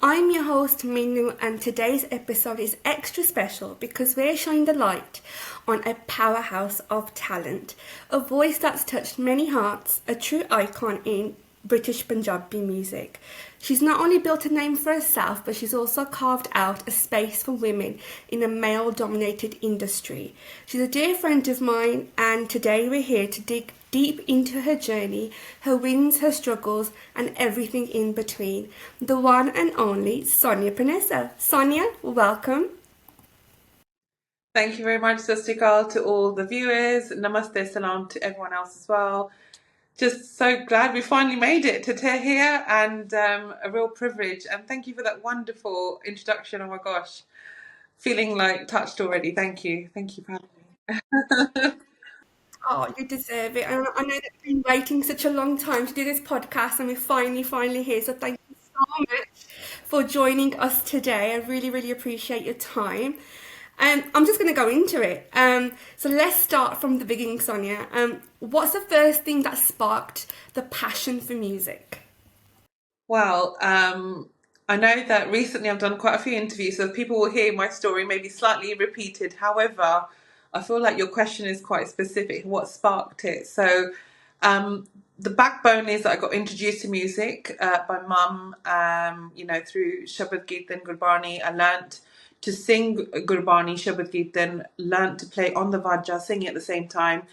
I'm your host, Meenu, and today's episode is extra special because we're shining the light on a powerhouse of talent, a voice that's touched many hearts, a true icon in British Punjabi music. She's not only built a name for herself, but she's also carved out a space for women in a male dominated industry. She's a dear friend of mine, and today we're here to dig deep into her journey, her wins, her struggles, and everything in between. The one and only Sonia Panesar. Sonia, welcome. Thank you very much, Sastikal, to all the viewers. Namaste, salam to everyone else as well. Just so glad we finally made it to here and a real privilege. And thank you for that wonderful introduction. Oh my gosh, feeling like touched already. Thank you. Thank you for having me. Oh, you deserve it. I know that you've been waiting such a long time to do this podcast, and we're finally here. So thank you so much for joining us today. I really appreciate your time. I'm just going to go into it. So let's start from the beginning, Sonia. What's the first thing that sparked the passion for music? Well, I know that recently I've done quite a few interviews, so people will hear my story maybe slightly repeated. However, I feel like your question is quite specific. What sparked it? So, the backbone is that I got introduced to music by mum. Through Shabad Kirtan Gurbani, I learnt to sing Gurbani Shabad Kirtan, learnt to play on the vajja, singing at the same time,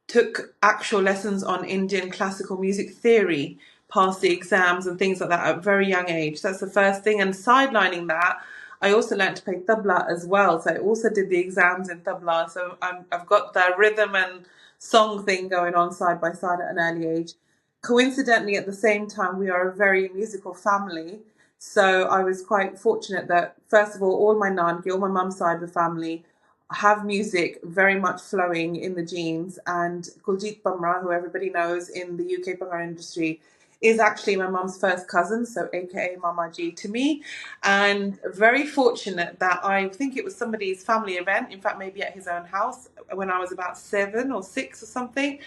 took actual lessons on Indian classical music theory, passed the exams and things like that at a very young age. That's the first thing. And sidelining that, I also learned to play tabla as well. So I also did the exams in tabla. So I've got the rhythm and song thing going on side by side at an early age. Coincidentally, at the same time, we are a very musical family. So I was quite fortunate that, first of all my nanki, all my mum's side of the family, have music very much flowing in the genes. And Kuljit Bhamra, who everybody knows in the UK Bhangra industry, is actually my mum's first cousin, so aka Mama G to me. And very fortunate that I think it was somebody's family event, in fact, maybe at his own house, when I was about 7 or 6 or something.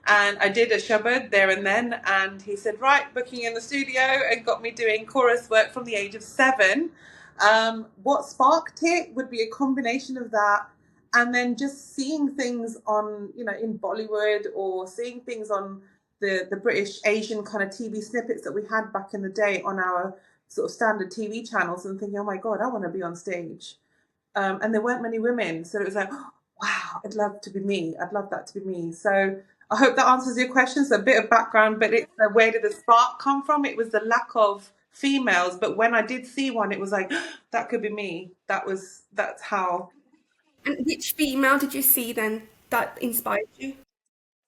And I did a shabad there and then, and he said, right, booking in the studio, and got me doing chorus work from the age of 7. What sparked it would be a combination of that, and then just seeing things on, in Bollywood, or seeing things on the British Asian kind of TV snippets that we had back in the day on our sort of standard TV channels, and thinking, oh my God, I want to be on stage. And there weren't many women, so it was like, oh, wow, I'd love to be me. I'd love that to be me. So I hope that answers your questions. A bit of background, but it's where did the spark come from? It was the lack of females, but when I did see one, it was like, that could be me. That's how. And which female did you see then that inspired you?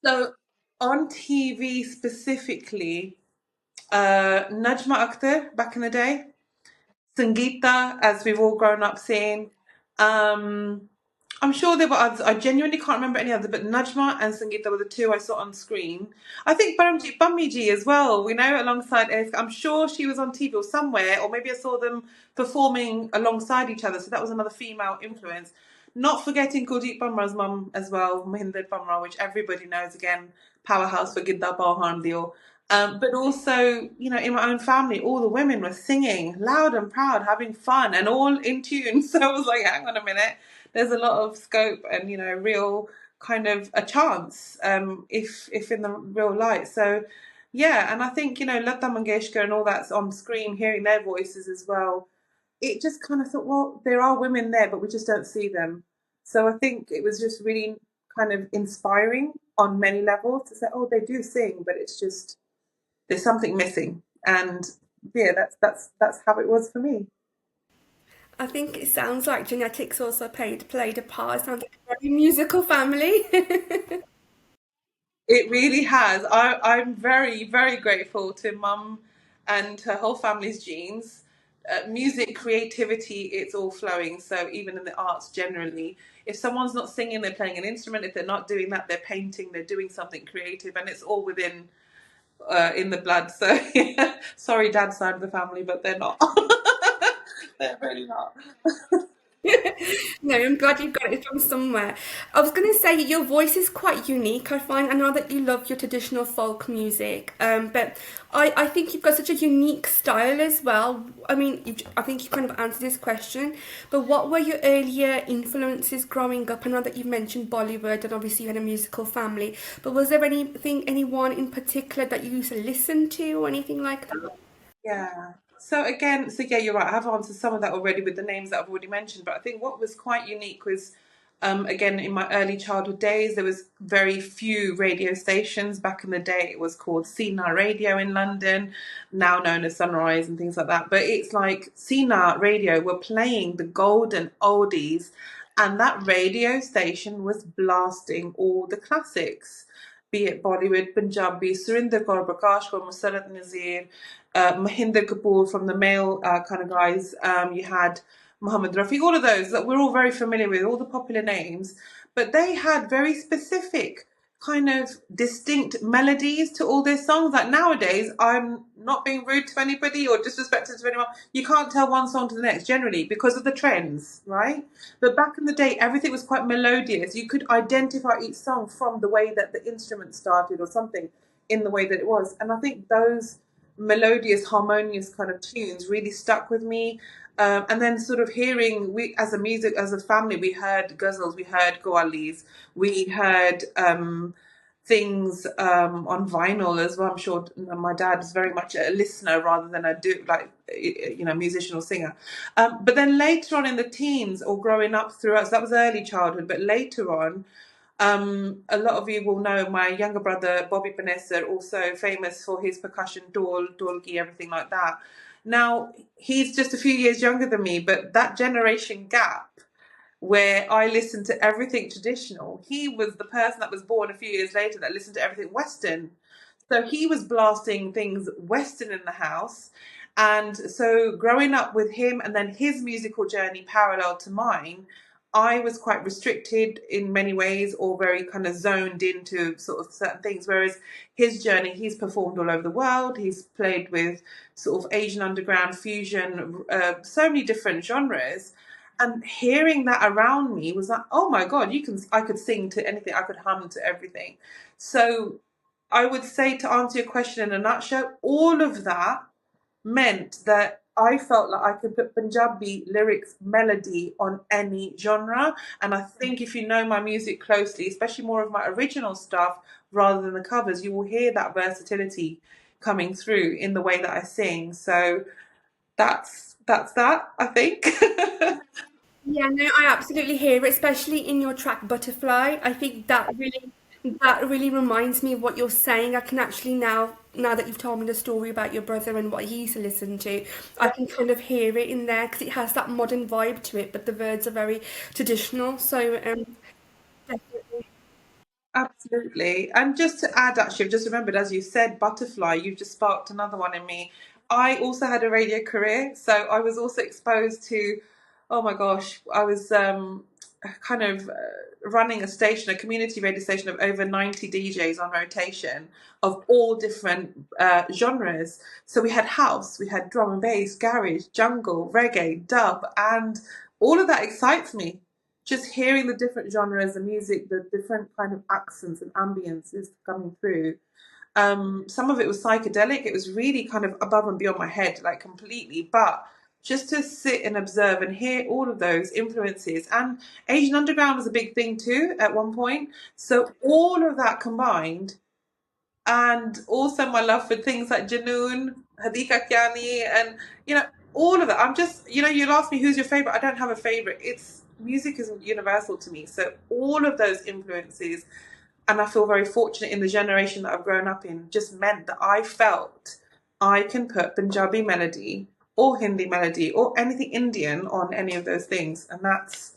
So on TV specifically, Najma Akhtar back in the day, Sangeeta, as we've all grown up seeing. Um, I'm sure there were others. I genuinely can't remember any other, but Najma and Sangeeta were the two I saw on screen. I think Bamiji as well, alongside Eric. I'm sure she was on TV or somewhere, or maybe I saw them performing alongside each other. So that was another female influence. Not forgetting Kuldeep Bumrah's mum as well, Mahinder Bumrah, which everybody knows, again, powerhouse for Gidda Balhan Deal. But also, in my own family, all the women were singing loud and proud, having fun, and all in tune. So I was like, hang on a minute, there's a lot of scope and, real kind of a chance, if in the real light. So yeah, and I think, Lata Mangeshkar and all that's on screen, hearing their voices as well, it just kind of thought, well, there are women there, but we just don't see them. So I think it was just really kind of inspiring on many levels to say, oh, they do sing, but it's just there's something missing. And yeah, that's how it was for me. I think it sounds like genetics also played a part. It sounds like a very musical family. It really has. I'm very grateful to mum and her whole family's genes. Music, creativity, it's all flowing. So even in the arts generally, if someone's not singing, they're playing an instrument. If they're not doing that, they're painting, they're doing something creative, and it's all within in the blood. So sorry, dad's side of the family, but they're not. They're really not. No, I'm glad you got it from somewhere. I was going to say your voice is quite unique, I find. I know that you love your traditional folk music, but I think you've got such a unique style as well. I mean, I think you kind of answered this question, but what were your earlier influences growing up? I know that you've mentioned Bollywood and obviously you had a musical family, but was there anyone in particular that you used to listen to or anything like that? Yeah. So yeah, you're right. I have answered some of that already with the names that I've already mentioned. But I think what was quite unique was, again, in my early childhood days, there was very few radio stations. Back in the day, it was called Sina Radio in London, now known as Sunrise and things like that. But it's like Sina Radio were playing the golden oldies, and that radio station was blasting all the classics, be it Bollywood, Punjabi, Surinder Kaur Prakash Kaur, Musarat Nazir, Mahinder Kapoor from the male kind of guys. You had Muhammad Rafi, all of those that we're all very familiar with, all the popular names, but they had very specific kind of distinct melodies to all their songs. Like nowadays, I'm not being rude to anybody or disrespectful to anyone. You can't tell one song to the next generally because of the trends, right? But back in the day, everything was quite melodious. You could identify each song from the way that the instrument started or something in the way that it was. And I think those melodious, harmonious kind of tunes really stuck with me. And then sort of hearing, we as a music, as a family, we heard ghazals, we heard qawwalis, we heard things on vinyl as well. I'm sure my dad is very much a listener rather than musician or singer. But then later on in the teens or growing up throughout, so that was early childhood, but later on, a lot of you will know my younger brother, Bobby Panesar, also famous for his percussion, dolgi, everything like that. Now, he's just a few years younger than me, but that generation gap where I listened to everything traditional, he was the person that was born a few years later that listened to everything Western. So he was blasting things Western in the house. And so growing up with him and then his musical journey parallel to mine, I was quite restricted in many ways or very kind of zoned into sort of certain things. Whereas his journey, he's performed all over the world. He's played with sort of Asian underground fusion, so many different genres. And hearing that around me was like, oh my God, I could sing to anything, I could hum to everything. So I would say, to answer your question in a nutshell, all of that meant that I felt like I could put Punjabi lyrics, melody on any genre. And I think if you know my music closely, especially more of my original stuff rather than the covers, you will hear that versatility coming through in the way that I sing. So that's that, I think. Yeah, no, I absolutely hear it, especially in your track Butterfly. I think that really reminds me of what you're saying. I can actually now that you've told me the story about your brother and what he used to listen to, I can kind of hear it in there because it has that modern vibe to it, but the words are very traditional. So definitely. Absolutely. And just to add, actually, I've just remembered, as you said, butterfly, you've just sparked another one in me. I also had a radio career, so I was also exposed to, oh my gosh, I was kind of running a station, a community radio station of over 90 DJs on rotation of all different genres. So we had house, we had drum and bass, garage, jungle, reggae, dub, and all of that excites me, just hearing the different genres of music, the different kind of accents and ambiences coming through. Some of it was psychedelic. It was really kind of above and beyond my head, like completely. But just to sit and observe and hear all of those influences. And Asian Underground was a big thing too at one point. So all of that combined, and also my love for things like Janoon, Hadika Kyani, and all of that. I'm just, you'll ask me who's your favorite. I don't have a favorite. It's music is universal to me. So all of those influences, and I feel very fortunate in the generation that I've grown up in, just meant that I felt I can put Punjabi melody or Hindi melody or anything Indian on any of those things, and that's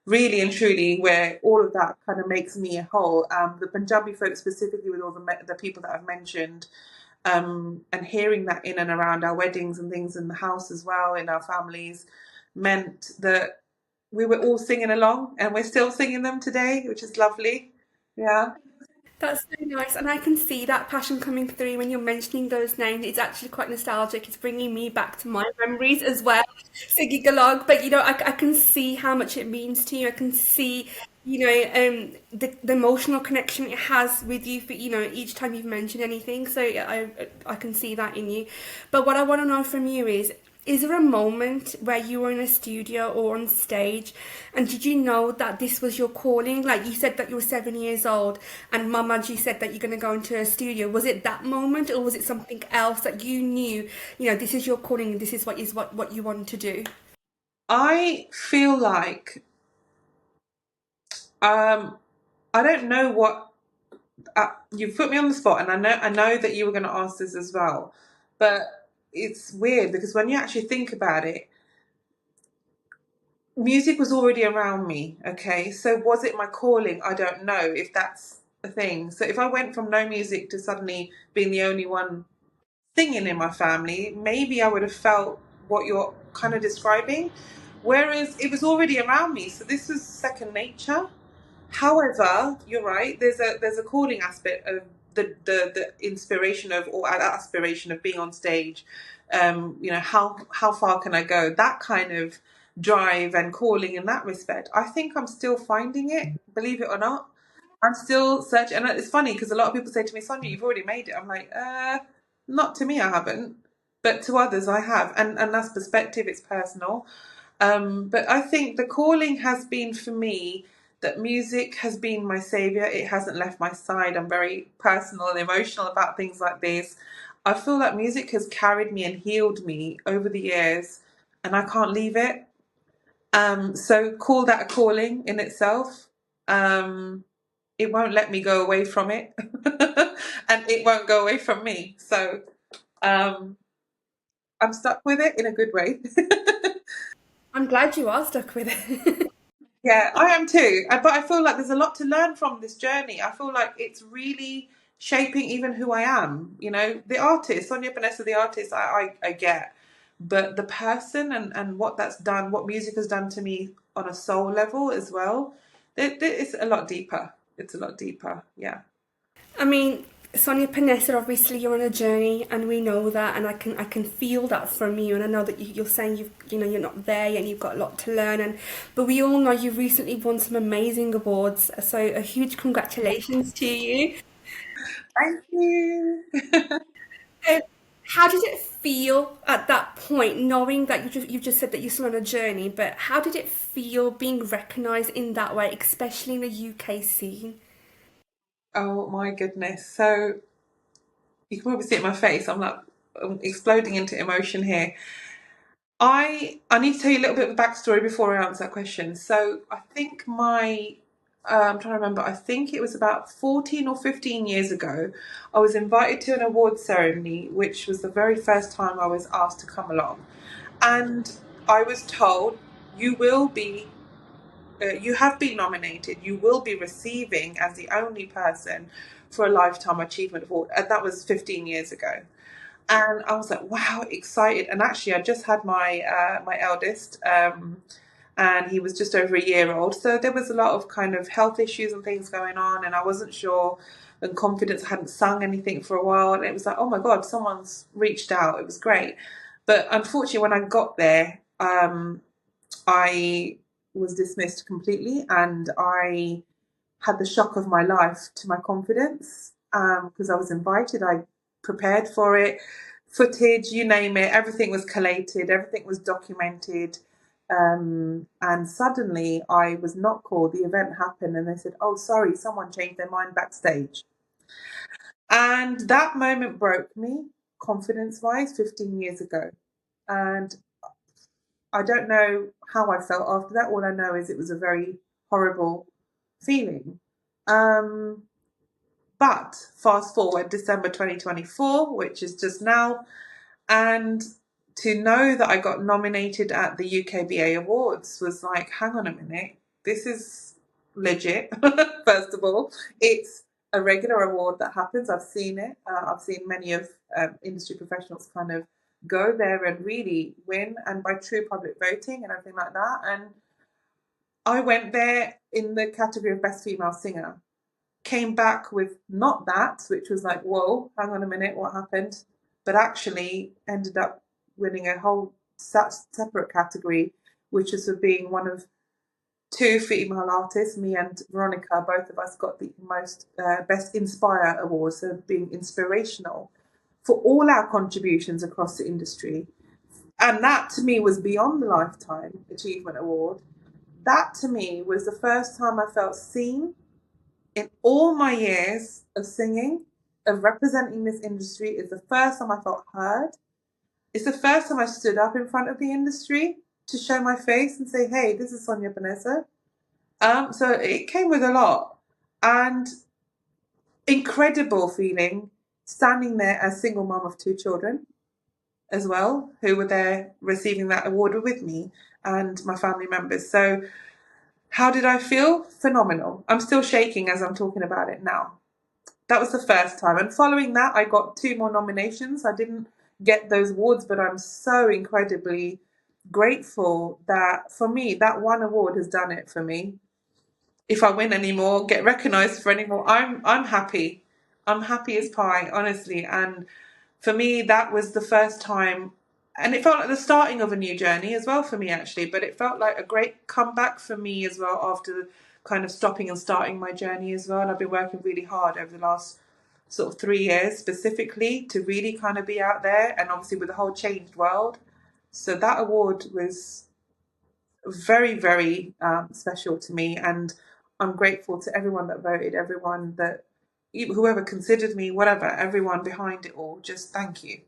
really and truly where all of that kind of makes me a whole. The Punjabi folk specifically, with all the people that I've mentioned, and hearing that in and around our weddings and things in the house as well, in our families, meant that we were all singing along, and we're still singing them today, which is lovely. Yeah. That's so nice, and I can see that passion coming through when you're mentioning those names. It's actually quite nostalgic. It's bringing me back to my memories as well, singing along. But I can see how much it means to you. I can see, the emotional connection it has with you for, each time you've mentioned anything. So yeah, I can see that in you. But what I want to know from you is there a moment where you were in a studio or on stage and did you know that this was your calling? Like you said that you were 7 years old and Mama G said that you're going to go into a studio. Was it that moment or was it something else that you knew, this is your calling, this is what you want to do? I feel like um, I don't know what you've put me on the spot, and I know that you were going to ask this as well, but it's weird because when you actually think about it, music was already around me. Okay, so was it my calling? I don't know if that's a thing. So if I went from no music to suddenly being the only one singing in my family, maybe I would have felt what you're kind of describing. Whereas it was already around me, so this was second nature. However, you're right. There's a calling aspect of the inspiration of or aspiration of being on stage. How far can I go? That kind of drive and calling in that respect. I think I'm still finding it. Believe it or not, I'm still searching. And it's funny because a lot of people say to me, "Sonia, you've already made it." I'm like, not to me, I haven't, but to others, I have. And that's perspective. It's personal. But I think the calling has been for me that music has been my savior. It hasn't left my side. I'm very personal and emotional about things like this. I feel like music has carried me and healed me over the years, and I can't leave it. So call that a calling in itself. Um, it won't let me go away from it, and it won't go away from me. So um, I'm stuck with it in a good way. I'm glad you are stuck with it. Yeah, I am too. But I feel like there's a lot to learn from this journey. I feel like it's really shaping even who I am. The artist, Sonia Panesar, the artist, I get. But the person and what that's done, what music has done to me on a soul level as well, it's a lot deeper. It's a lot deeper. Yeah. I mean, Sonia Panesar, obviously you're on a journey, and we know that, and I can feel that from you, and I know that you're saying you're not there yet, and you've got a lot to learn, but we all know you've recently won some amazing awards, so a huge congratulations to you. Thank you. Um, how did it feel at that point, knowing that you just said that you're still on a journey, but how did it feel being recognised in that way, especially in the UK scene? Oh my goodness. So you can probably see it in my face. I'm exploding into emotion here. I need to tell you a little bit of a backstory before I answer that question. So I think I'm trying to remember. I think it was about 14 or 15 years ago. I was invited to an award ceremony, which was the very first time I was asked to come along, and I was told you will be. You have been nominated. You will be receiving as the only person for a lifetime achievement award, and that was 15 years ago. And I was like, wow, excited. And actually, I just had my eldest, and he was just over a year old. So there was a lot of kind of health issues and things going on, and I wasn't sure and confidence. I hadn't sung anything for a while, and it was like, oh my god, someone's reached out. It was great, but unfortunately, when I got there, I was dismissed completely, and I had the shock of my life to my confidence because I was invited. I prepared for it, footage, you name it, everything was collated, everything was documented. And suddenly I was not called. The event happened, and they said, "Oh, sorry, someone changed their mind backstage." And that moment broke me, confidence wise, 15 years ago. And I don't know how I felt after that. All I know is it was a very horrible feeling. Um, but fast forward December 2024, which is just now, and to know that I got nominated at the UKBA Awards was like, hang on a minute, this is legit. First of all, it's a regular award that happens. I've seen it. I've seen many of industry professionals kind of go there and really win, and by true public voting and everything like that. And I went there in the category of Best Female Singer, came back with not that, which was like, whoa, hang on a minute, what happened? But actually ended up winning a whole separate category, which is for being one of two female artists. Me and Veronica, both of us got the most Best Inspire Award, so being inspirational for all our contributions across the industry. And that to me was beyond the Lifetime Achievement Award. That to me was the first time I felt seen in all my years of singing, of representing this industry. It's the first time I felt heard. It's the first time I stood up in front of the industry to show my face and say, hey, this is Sonia Panesar. So it came with a lot. And incredible feeling standing there as single mum of two children as well, who were there receiving that award with me and my family members. So how did I feel? Phenomenal. I'm still shaking as I'm talking about it now. That was the first time. And following that, I got two more nominations. I didn't get those awards, but I'm so incredibly grateful that for me, that one award has done it for me. If I win any more, get recognised for any more, I'm happy. I'm happy as pie, honestly. And for me, that was the first time, and it felt like the starting of a new journey as well for me, actually. But it felt like a great comeback for me as well after kind of stopping and starting my journey as well. And I've been working really hard over the last sort of 3 years specifically to really kind of be out there, and obviously with the whole changed world. So that award was very, very special to me, and I'm grateful to everyone that voted, everyone that, whoever considered me, whatever, everyone behind it all. Just thank you.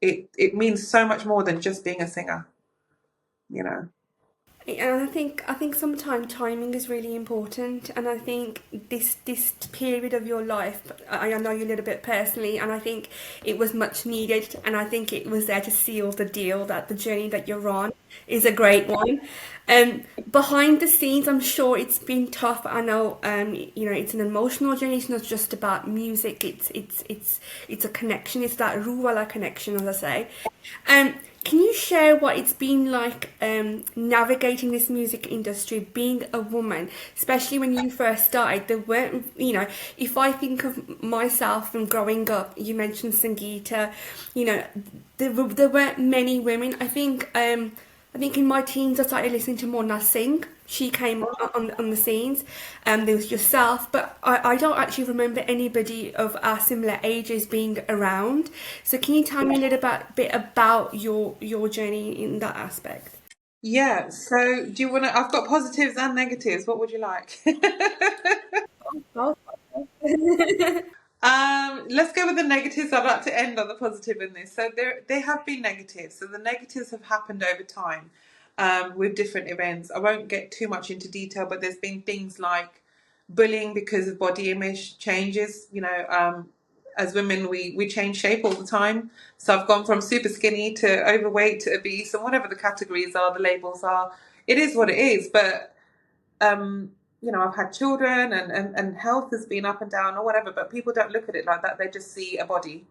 It means so much more than just being a singer, you know. And I think sometimes timing is really important, and I think this period of your life, I know you a little bit personally, and I think it was much needed, and I think it was there to seal the deal that the journey that you're on is a great one. Behind the scenes, I'm sure it's been tough. I know, it's an emotional journey. It's not just about music. It's a connection. It's that ruwala connection, as I say. Can you share what it's been like navigating this music industry, being a woman, especially when you first started? There weren't, if I think of myself and growing up, you mentioned Sangeeta, there weren't many women. I think in my teens I started listening to Mona Singh. She came on the scenes, and there was yourself, but I don't actually remember anybody of our similar ages being around. So can you tell me a little bit about your journey in that aspect? Yeah. So do you want to? I've got positives and negatives. What would you like? Oh, Let's go with the negatives. I'd like to end on the positive in this. So they have been negatives. So the negatives have happened over time with different events. I won't get too much into detail, but there's been things like bullying because of body image changes. As women, we change shape all the time. So I've gone from super skinny to overweight to obese, and whatever the categories are, the labels are. It is what it is. But I've had children, and health has been up and down or whatever, but people don't look at it like that. They just see a body.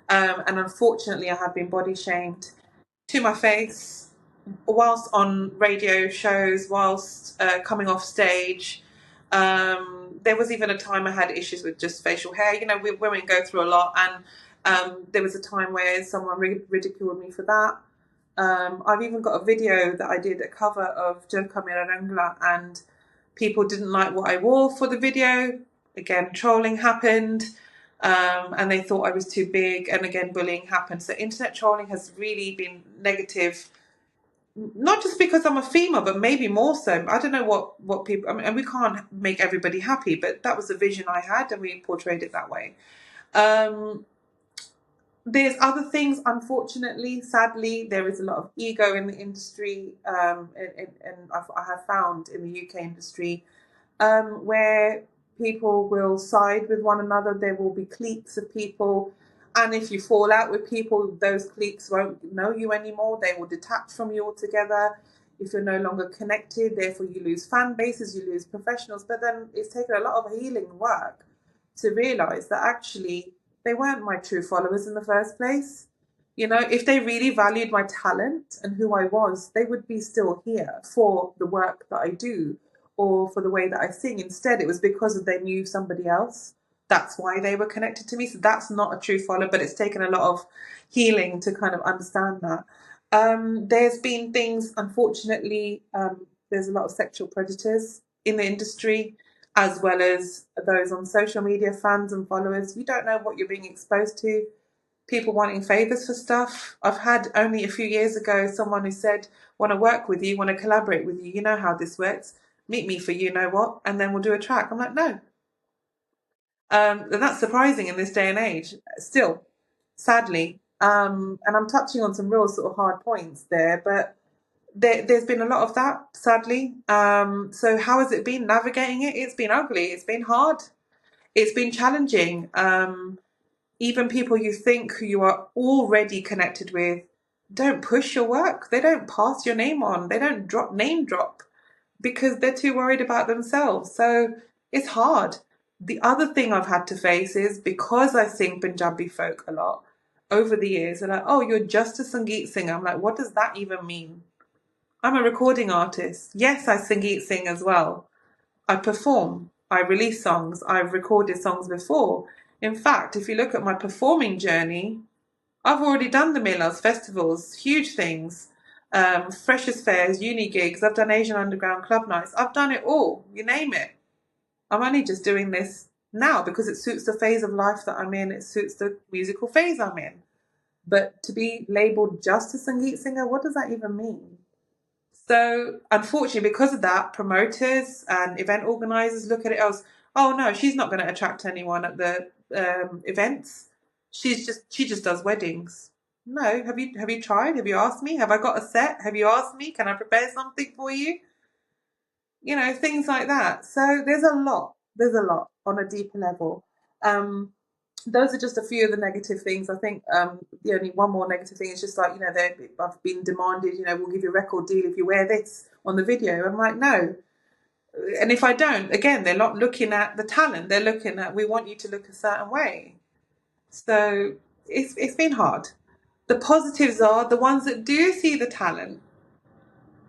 And unfortunately, I have been body shamed to my face whilst on radio shows, whilst coming off stage. There was even a time I had issues with just facial hair. Women go through a lot, and there was a time where someone ridiculed me for that. I've even got a video that I did, a cover of Jal Kamera Rangla, and people didn't like what I wore for the video. Again, trolling happened, and they thought I was too big, and again, bullying happened. So internet trolling has really been negative, not just because I'm a female, but maybe more so. I don't know what people, I mean, and we can't make everybody happy, but that was the vision I had, and we portrayed it that way. There's other things, unfortunately, sadly, there is a lot of ego in the industry, and I have found in the UK industry, where people will side with one another. There will be cliques of people, and if you fall out with people, those cliques won't know you anymore. They will detach from you altogether. If you're no longer connected, therefore you lose fan bases, you lose professionals. But then it's taken a lot of healing work to realise that actually they weren't my true followers in the first place. If they really valued my talent and who I was, they would be still here for the work that I do, or for the way that I sing. Instead, it was because they knew somebody else. That's why they were connected to me. So that's not a true follow, but it's taken a lot of healing to kind of understand that. There's been things, unfortunately, there's a lot of sexual predators in the industry, as well as those on social media, fans and followers. You don't know what you're being exposed to. People wanting favors for stuff. I've had only a few years ago someone who said, want to work with you, want to collaborate with you. You know how this works. Meet me for you know what, and then we'll do a track. I'm like, no. And that's surprising in this day and age, still, sadly. And I'm touching on some real sort of hard points there, but there's been a lot of that, sadly. So how has it been navigating it? It's been ugly. It's been hard. It's been challenging. Even people you think who you are already connected with don't push your work. They don't pass your name on. They don't name drop because they're too worried about themselves. So it's hard. The other thing I've had to face is because I sing Punjabi folk a lot over the years, they're like, oh, you're just a Sangeet singer. I'm like, what does that even mean? I'm a recording artist. Yes, I Sangeet sing as well. I perform. I release songs. I've recorded songs before. In fact, if you look at my performing journey, I've already done the Milas festivals, huge things, freshers fairs, uni gigs. I've done Asian Underground club nights. I've done it all. You name it. I'm only just doing this now because it suits the phase of life that I'm in. It suits the musical phase I'm in. But to be labelled just a Sangeet singer, what does that even mean? So unfortunately, because of that, promoters and event organisers look at it as, oh no, she's not going to attract anyone at the events. She just does weddings. No, have you tried? Have you asked me? Have I got a set? Have you asked me? Can I prepare something for you? You know, things like that. So there's a lot. There's a lot on a deeper level. Those are just a few of the negative things. I think the only one more negative thing is just like, you know, I've been demanded, you know, we'll give you a record deal if you wear this on the video. I'm like, no. And if I don't, again, they're not looking at the talent. They're looking at, we want you to look a certain way. So it's been hard. The positives are the ones that do see the talent.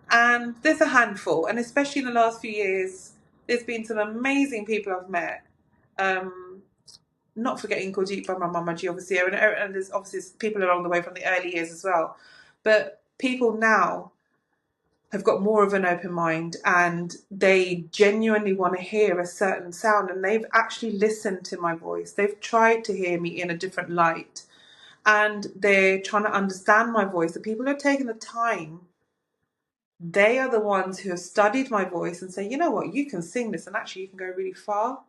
And there's a handful. And especially in the last few years, there's been some amazing people I've met. Not forgetting Gurjeet from my Mama G, obviously, and there's obviously people along the way from the early years as well. But people now have got more of an open mind and they genuinely want to hear a certain sound, and they've actually listened to my voice. They've tried to hear me in a different light, and they're trying to understand my voice. The people who have taken the time, they are the ones who have studied my voice and say, you know what, you can sing this and actually you can go really far.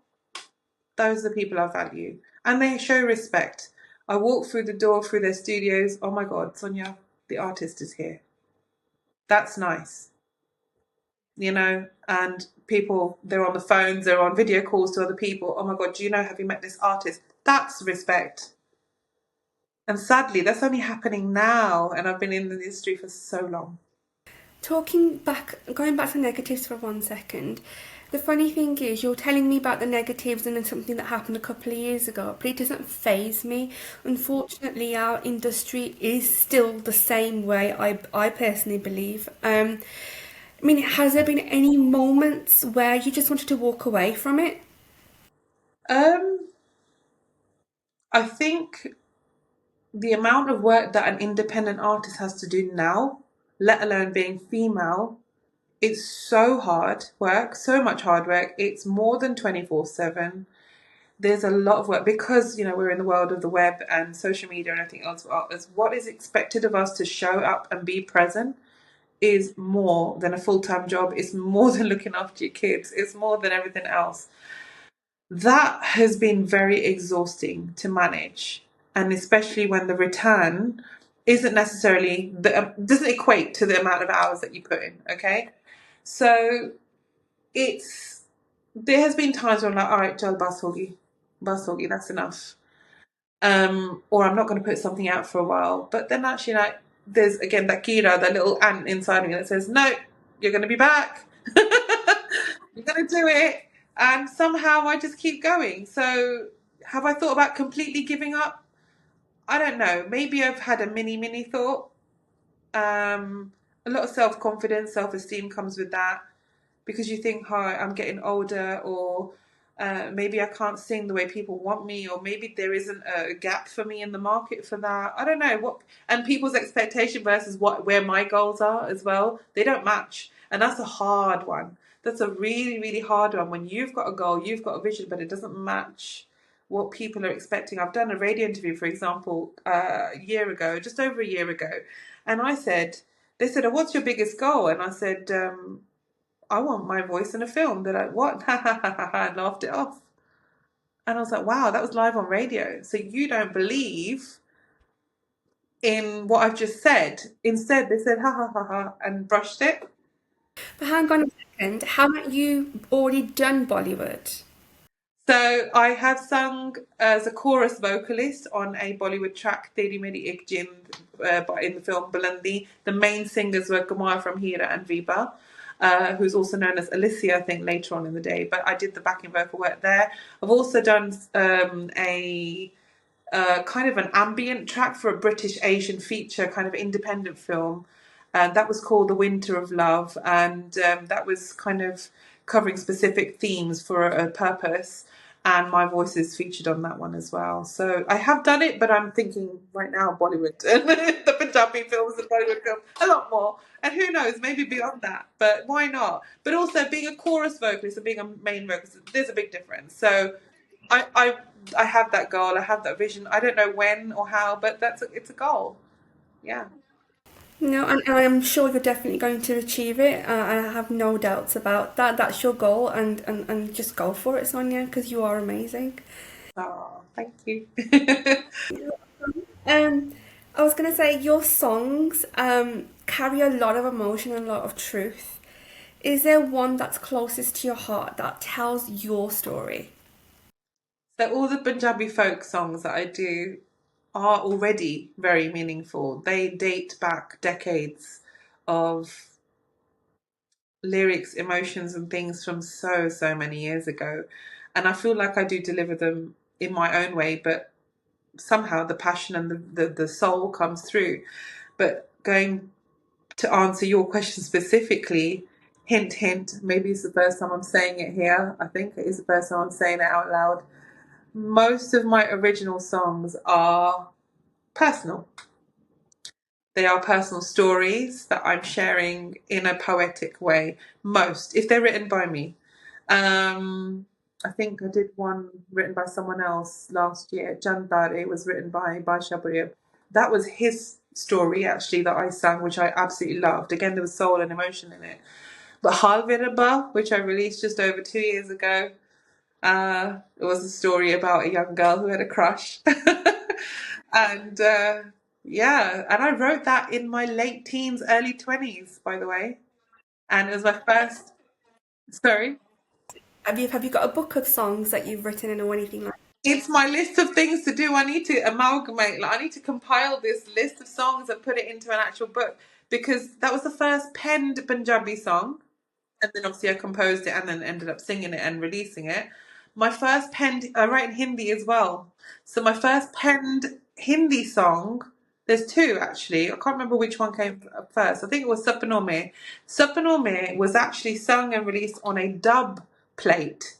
Those are the people I value. And they show respect. I walk through the door, through their studios. Oh my God, Sonia, the artist is here. That's nice. You know, and people, they're on the phones, they're on video calls to other people. Oh my God, do you know, have you met this artist? That's respect. And sadly, that's only happening now. And I've been in the industry for so long. Going back to negatives for 1 second, the funny thing is you're telling me about the negatives and then something that happened a couple of years ago, but it doesn't faze me. Unfortunately, our industry is still the same way, I personally believe. I mean, has there been any moments where you just wanted to walk away from it? Um, I think the amount of work that an independent artist has to do now, let alone being female, it's so hard work, so much hard work. It's more than 24/7. There's a lot of work because, you know, we're in the world of the web and social media and everything else. As what is expected of us to show up and be present is more than a full-time job. It's more than looking after your kids. It's more than everything else. That has been very exhausting to manage, and especially when the return isn't necessarily doesn't equate to the amount of hours that you put in. Okay, so it's there has been times where I'm like, all right, Jal bas hogi, that's enough. Or I'm not going to put something out for a while. But then actually, like, there's again that Kira, that little ant inside me that says, no, you're going to be back. You're going to do it. And somehow I just keep going. So have I thought about completely giving up? I don't know. Maybe I've had a mini thought. A lot of self-confidence, self-esteem comes with that. because you think, hi, I'm getting older, or maybe I can't sing the way people want me, or maybe there isn't a gap for me in the market for that. I don't know what, and people's expectation versus where my goals are as well, they don't match, and that's a hard one. That's a really, really hard one when you've got a goal, you've got a vision, but it doesn't match what people are expecting. I've done a radio interview, for example, a year ago, just over a year ago, and they said, oh, what's your biggest goal? And I said, I want my voice in a film. They're like, what? I laughed it off. And I was like, wow, that was live on radio. So you don't believe in what I've just said. Instead, they said, ha ha ha ha, and brushed it. But hang on a second, haven't you already done Bollywood? So I have sung as a chorus vocalist on a Bollywood track, Teri Meri Ek Jind, in the film Bulandi. The main singers were Kumar from Hira and Viva, who's also known as Alicia, I think, later on in the day. But I did the backing vocal work there. I've also done a kind of an ambient track for a British Asian feature kind of independent film. And that was called The Winter of Love. And that was kind of covering specific themes for a purpose. And my voice is featured on that one as well. So I have done it, but I'm thinking right now Bollywood and the Punjabi films and Bollywood films a lot more. And who knows, maybe beyond that. But why not? But also being a chorus vocalist and being a main vocalist, there's a big difference. So I, I I have that goal. I have that vision. I don't know when or how, but it's a goal. Yeah. No, and I'm sure you're definitely going to achieve it. I have no doubts about that. That's your goal, and just go for it, Sonia, because you are amazing. Oh, thank you. Um, I was gonna say your songs carry a lot of emotion and a lot of truth. Is there one that's closest to your heart that tells your story? So all the Punjabi folk songs that I do are already very meaningful. They date back decades of lyrics, emotions, and things from so many years ago. And I feel like I do deliver them in my own way, but somehow the passion and the soul comes through. But going to answer your question specifically, hint, hint, maybe it's the first time I'm saying it here. I think it is the first time I'm saying it out loud. Most of my original songs are personal. They are personal stories that I'm sharing in a poetic way. Most, if they're written by me. I think I did one written by someone else last year. Jandar, it was written by Basha. That was his story actually that I sang, which I absolutely loved. Again, there was soul and emotion in it. But Halviraba, which I released just over 2 years ago, it was a story about a young girl who had a crush. And yeah, and I wrote that in my late teens, early 20s, by the way. And it was my first, sorry. Have you got a book of songs that you've written or anything like? It's my list of things to do. I need to amalgamate, like, I need to compile this list of songs and put it into an actual book because that was the first penned Punjabi song. And then obviously I composed it and then ended up singing it and releasing it. My first penned, I write in Hindi as well. So my first penned Hindi song, there's two actually. I can't remember which one came first. I think it was Sapno Mein. Sapno Mein was actually sung and released on a dub plate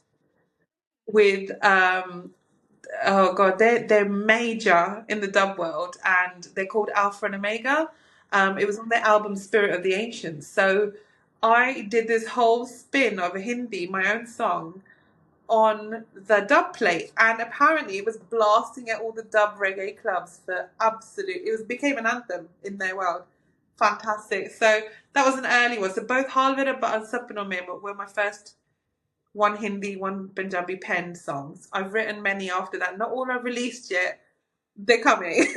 with oh god, they're major in the dub world, and they're called Alpha and Omega. It was on their album Spirit of the Ancients. So I did this whole spin of a Hindi, my own song, on the dub plate, and apparently it was blasting at all the dub reggae clubs for absolute. It was became an anthem in their world. Fantastic. So that was an early one. So both Halvira and Sapno Mein were my first one Hindi, one Punjabi penned songs. I've written many after that. Not all are released yet. They're coming.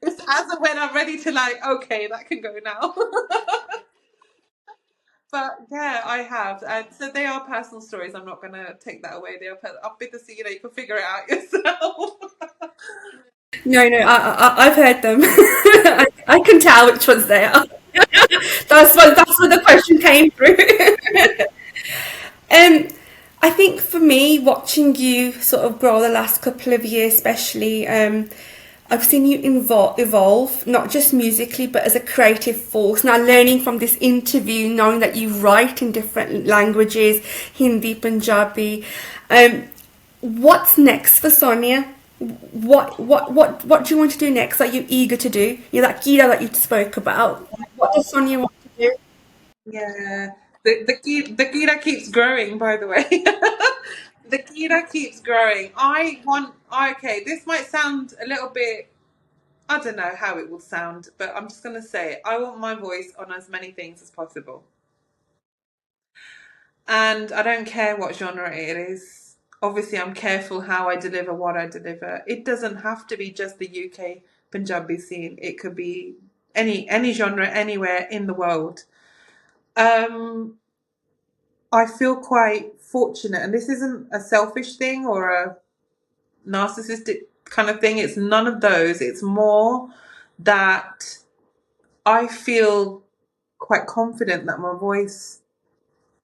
It's as of when I'm ready to like, okay, that can go now. But yeah, I have, and so they are personal stories. I'm not gonna take that away. They are. I'll be the you can figure it out yourself. No, no, I've heard them. I can tell which ones they are. That's where the question came through. Um, I think for me, watching you sort of grow the last couple of years, especially, I've seen you evolve, not just musically, but as a creative force. Now, learning from this interview, knowing that you write in different languages, Hindi, Punjabi. What's next for Sonia? What do you want to do next? Are you eager to do? You're that Gita that you spoke about. What does Sonia want to do? Yeah, the Gita keeps growing, by the way. The Gita keeps growing. Okay, this might sound a little bit, I don't know how it will sound, but I'm just gonna say it. I want my voice on as many things as possible. And I don't care what genre it is. Obviously, I'm careful how I deliver what I deliver. It doesn't have to be just the UK Punjabi scene. It could be any genre anywhere in the world. Um, I feel quite fortunate, and this isn't a selfish thing or a narcissistic kind of thing. It's none of those. It's more that I feel quite confident that my voice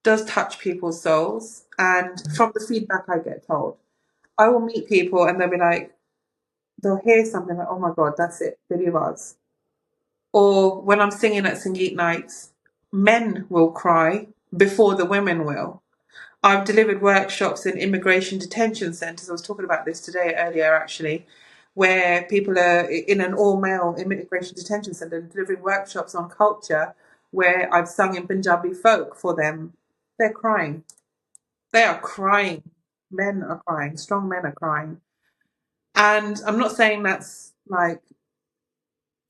does touch people's souls. And from the feedback I get told, I will meet people and they'll be like, they'll hear something like, oh my God, that's it, Billy Vaz. Or when I'm singing at Sangeet nights, men will cry before the women will. I've delivered workshops in immigration detention centres. I was talking about this today earlier, actually, where people are in an all-male immigration detention centre delivering workshops on culture, where I've sung in Punjabi folk for them. They're crying. They are crying. Men are crying. Strong men are crying. And I'm not saying that's like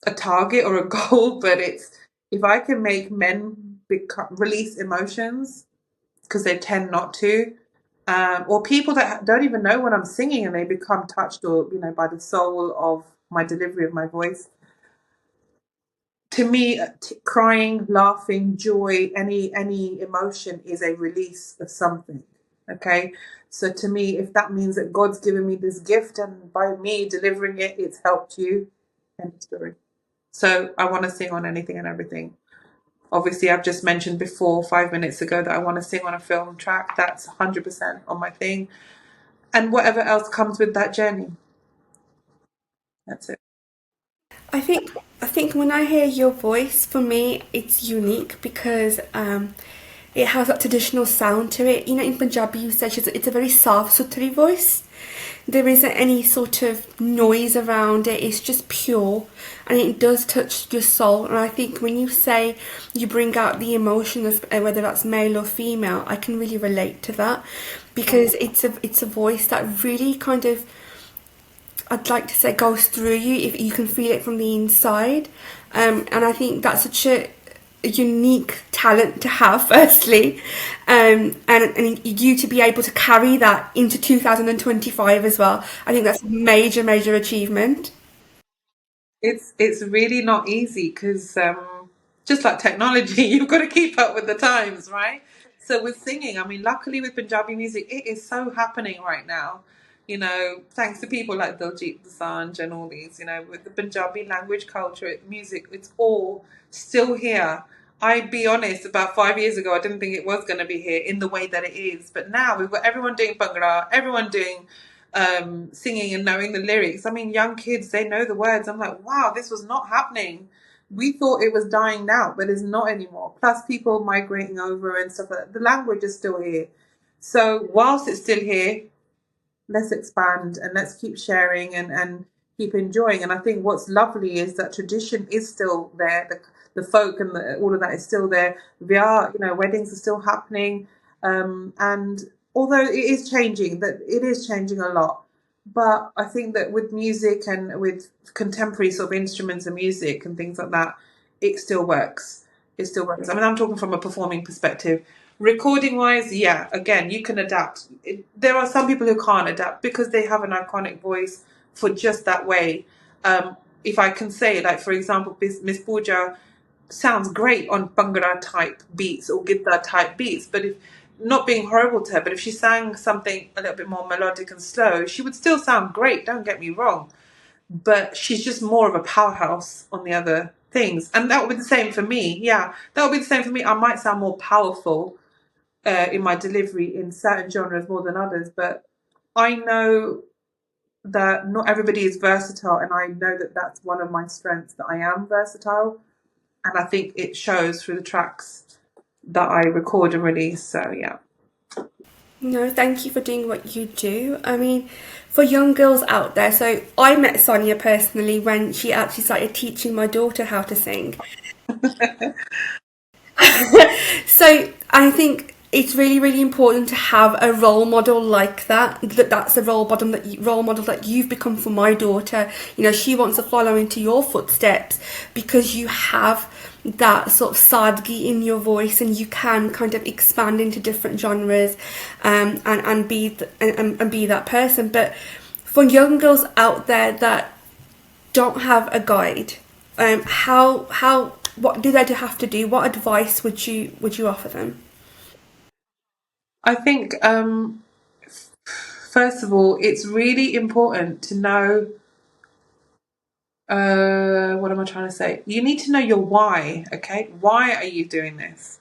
a target or a goal, but it's if I can make men release emotions because they tend not to, or people that don't even know when I'm singing and they become touched or by the soul of my delivery of my voice. To me, crying, laughing, joy, any emotion is a release of something. Okay, so to me, if that means that God's given me this gift and by me delivering it, it's helped you, end of story. So I want to sing on anything and everything. Obviously, I've just mentioned before 5 minutes ago that I want to sing on a film track. That's 100% on my thing. And whatever else comes with that journey. That's it. I think I think when I hear your voice, for me, it's unique because it has that traditional sound to it. You know, in Punjabi, you say it's a very soft, sutri voice. There isn't any sort of noise around it. It's just pure, and it does touch your soul. And I think when you say you bring out the emotion of whether that's male or female, I can really relate to that because it's a voice that really kind of, I'd like to say, goes through you if you can feel it from the inside. And I think that's such a unique talent to have, firstly, and you to be able to carry that into 2025 as well. I think that's a major achievement. It's really not easy because just like technology, you've got to keep up with the times, right? So with singing, I mean, luckily with Punjabi music, it is so happening right now. Thanks to people like Diljit Dosanjh and all these, with the Punjabi language, culture, music, it's all still here. I'd be honest, about 5 years ago, I didn't think it was going to be here in the way that it is. But now we've got everyone doing Bhangra, everyone doing singing and knowing the lyrics. I mean, young kids, they know the words. I'm like, wow, this was not happening. We thought it was dying out, but it's not anymore. Plus, people migrating over and stuff like that. The language is still here. So, whilst it's still here, let's expand and let's keep sharing and keep enjoying. And I think what's lovely is that tradition is still there. The folk and all of that is still there. Weddings are still happening. And although it is changing, that it is changing a lot. But I think that with music and with contemporary sort of instruments and music and things like that, it still works. It still works. I mean, I'm talking from a performing perspective. Recording wise, yeah, again, you can adapt. There are some people who can't adapt because they have an iconic voice for just that way. If I can say, like, for example, Miss Pooja sounds great on Bhangra type beats or Gidda type beats, but if not being horrible to her, but if she sang something a little bit more melodic and slow, she would still sound great, don't get me wrong. But she's just more of a powerhouse on the other things. And that would be the same for me. Yeah, that would be the same for me. I might sound more powerful in my delivery in certain genres more than others, but I know that not everybody is versatile, and I know that that's one of my strengths, that I am versatile, and I think it shows through the tracks that I record and release. So yeah. No, thank you for doing what you do. I mean, for young girls out there, so I met Sonia personally when she actually started teaching my daughter how to sing. So I think it's really, really important to have a role model like that. That's a role model that you've become for my daughter. You know, she wants to follow into your footsteps because you have that sort of sadgi in your voice, and you can kind of expand into different genres, and be that person. But for young girls out there that don't have a guide, how what do they have to do? What advice would you offer them? I think, first of all, it's really important to know, what am I trying to say? You need to know your why, okay? Why are you doing this?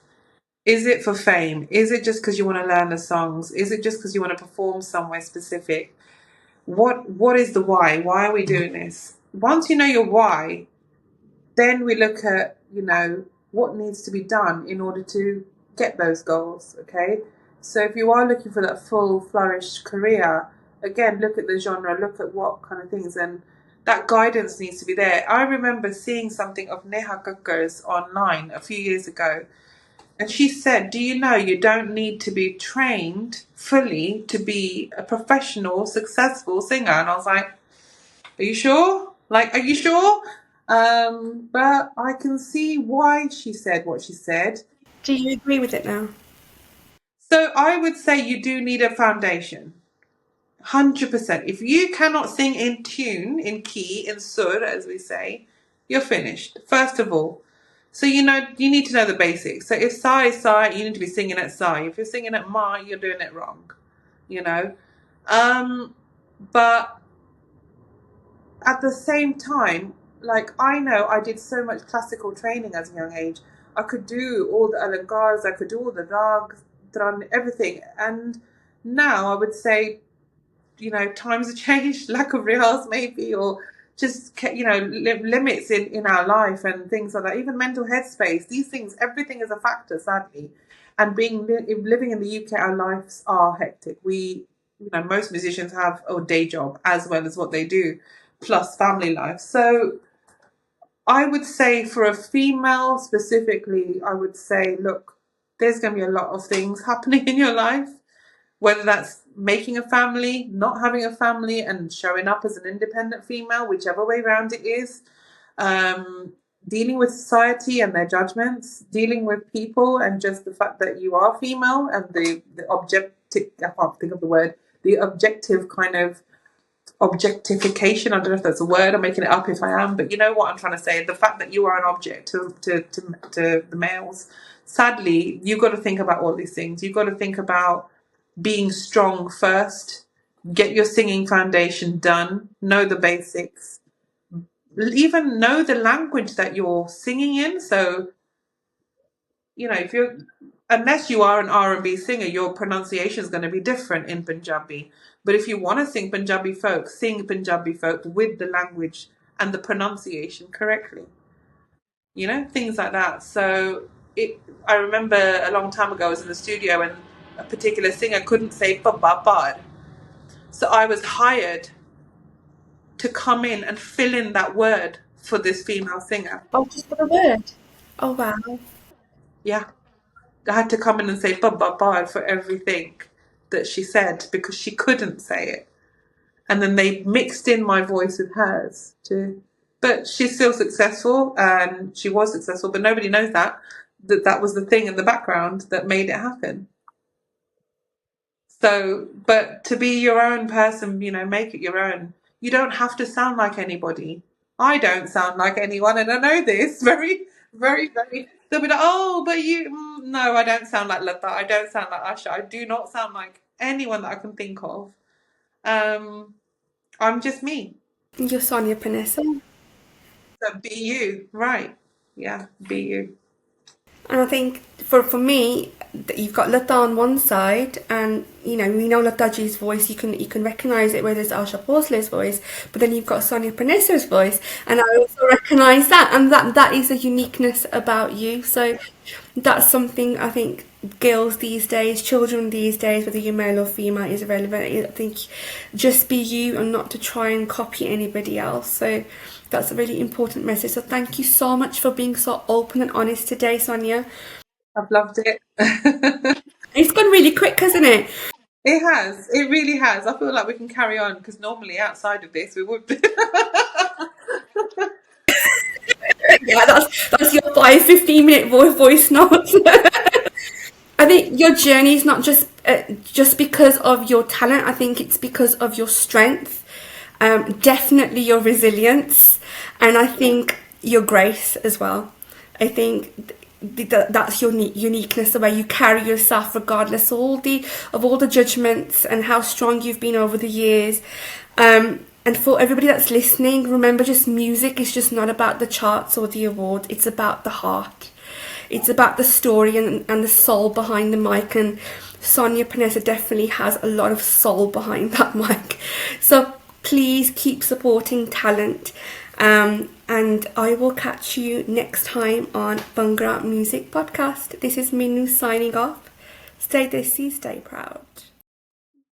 Is it for fame? Is it just because you want to learn the songs? Is it just because you want to perform somewhere specific? What is the why? Why are we doing this? Once you know your why, then we look at, what needs to be done in order to get those goals, okay? So if you are looking for that full flourished career, again, look at the genre, look at what kind of things, and that guidance needs to be there. I remember seeing something of Neha Kakkar's online a few years ago, and she said, do you know you don't need to be trained fully to be a professional, successful singer? And I was like, are you sure? Like, are you sure? But I can see why she said what she said. Do you agree with it now? So I would say you do need a foundation. 100%. If you cannot sing in tune, in key, in sur, as we say, you're finished. First of all. So you need to know the basics. So if sa is sa, you need to be singing at sa. If you're singing at ma, you're doing it wrong. You know? But at the same time, like, I know I did so much classical training as a young age. I could do all the alangars, I could do all the rags, dran, everything. And now I would say, times have changed, lack of rehearsals maybe, or just, limits in our life and things like that. Even mental headspace, these things, everything is a factor, sadly. And living in the UK, our lives are hectic. Most musicians have a day job as well as what they do, plus family life. So I would say for a female specifically, I would say, look, there's going to be a lot of things happening in your life, whether that's making a family, not having a family, and showing up as an independent female, whichever way around it is, dealing with society and their judgments, dealing with people and just the fact that you are female, and the objective, I can't think of the word, the objective kind of objectification. I don't know if that's a word. I'm making it up if I am, but you know what I'm trying to say. The fact that you are an object to the males. Sadly, you've got to think about all these things. You've got to think about being strong first. Get your singing foundation done. Know the basics. Even know the language that you're singing in. So, if you're, unless you are an R&B singer, your pronunciation is going to be different in Punjabi. But if you want to sing Punjabi folk, sing Punjabi folk with the language and the pronunciation correctly. Things like that. So I remember a long time ago I was in the studio and a particular singer couldn't say babad. So I was hired to come in and fill in that word for this female singer. Oh, just for the word. Oh wow. Yeah. I had to come in and say babad for everything that she said because she couldn't say it. And then they mixed in my voice with hers too. But she's still successful, and she was successful, but nobody knows that was the thing in the background that made it happen. So, but to be your own person, make it your own. You don't have to sound like anybody. I don't sound like anyone, and I know this very, very, very. They'll be like, oh, but you, no, I don't sound like Lata. I don't sound like Asha. I do not sound like anyone that I can think of. I'm just me. You're Sonia Panesar. So be you, right? Yeah, be you. And I think for me, you've got Lata on one side and we know Lataji's voice, you can recognise it, where there's Asha Bhosle's voice, but then you've got Sonia Panesar's voice, and I also recognise that, and that is a uniqueness about you. So that's something I think girls these days, children these days, whether you're male or female, is irrelevant. I think just be you and not to try and copy anybody else. So that's a really important message. So thank you so much for being so open and honest today, Sonia. I've loved it. It's gone really quick, hasn't it? It has. It really has. I feel like we can carry on because normally outside of this we would be. Yeah, that's your 15 minute voice notes. I think your journey is not just because of your talent. I think it's because of your strength, definitely your resilience, and I think your grace as well. I think that's your uniqueness, the way you carry yourself, regardless of all the judgments, and how strong you've been over the years. And for everybody that's listening, remember, just music is just not about the charts or the award. It's about the heart. It's about the story and the soul behind the mic. And Sonia Panesar definitely has a lot of soul behind that mic. So please keep supporting talent. And I will catch you next time on Bhangra Music Podcast. This is Meenu signing off. Stay desi, stay proud.